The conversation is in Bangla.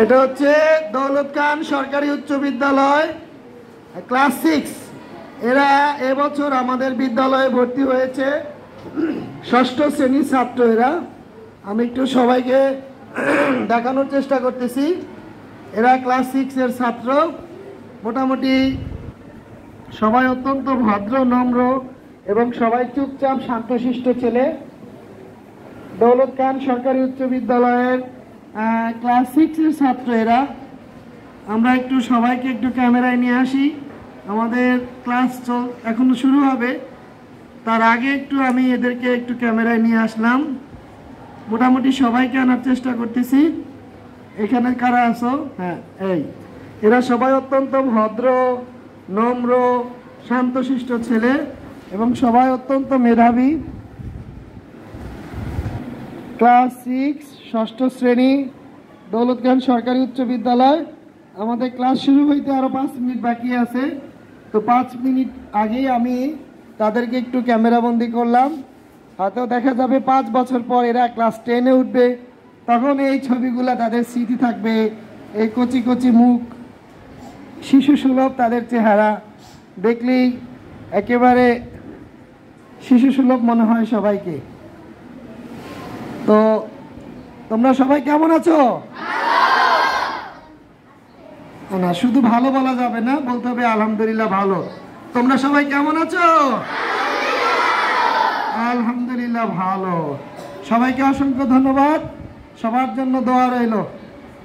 এটা হচ্ছে দৌলত খান সরকারি উচ্চ বিদ্যালয় ক্লাস 6। এরা এবছর আমাদের বিদ্যালয়ে ভর্তি হয়েছে, ষষ্ঠ শ্রেণীর ছাত্র এরা। আমি একটু সবাইকে দেখানোর চেষ্টা করতেছি। এরা ক্লাস 6 এর ছাত্র। মোটামুটি সবাই অত্যন্ত ভদ্র, নম্র এবং সবাই চুপচাপ শান্তশিষ্ট ছেলে। দৌলত খান সরকারি উচ্চ বিদ্যালয়ের ক্লাস 6 এর ছাত্র এরা। আমরা একটু সবাইকে একটু ক্যামেরায় নিয়ে আসি। আমাদের ক্লাস এখন শুরু হবে, তার আগে একটু আমি এদেরকে একটু ক্যামেরায় নিয়ে আসলাম। মোটামুটি সবাইকে আনার চেষ্টা করতেছি। এখানে কারা আছো? হ্যাঁ, এই এরা সবাই অত্যন্ত ভদ্র, নম্র, শান্তশিষ্ট ছেলে এবং সবাই অত্যন্ত মেধাবী। ক্লাস 6 ষষ্ঠ শ্রেণী দৌলত খান সরকারি উচ্চ বিদ্যালয়। আমাদের ক্লাস শুরু হইতে আরো 5 মিনিট বাকি আছে, তো 5 মিনিট আগেই আমি তাদেরকে একটু ক্যামেরাবন্দি করলাম। হয়তো দেখা যাবে 5 বছর পর এরা ক্লাস 10-এ উঠবে, তখন এই ছবিগুলো তাদের স্মৃতি থাকবে। এই কচি কচি মুখ, শিশু সুলভ তাদের চেহারা, দেখলেই একেবারে শিশু সুলভ মনে হয় সবাইকে। তো তোমরা সবাই কেমন আছো? না, শুধু ভালো বলা যাবে না, বলতে হবে আলহামদুলিল্লাহ ভালো। তোমরা সবাই কেমন আছো? আলহামদুলিল্লাহ ভালো। সবাইকে অসংখ্য ধন্যবাদ। সবার জন্য দোয়া রইল।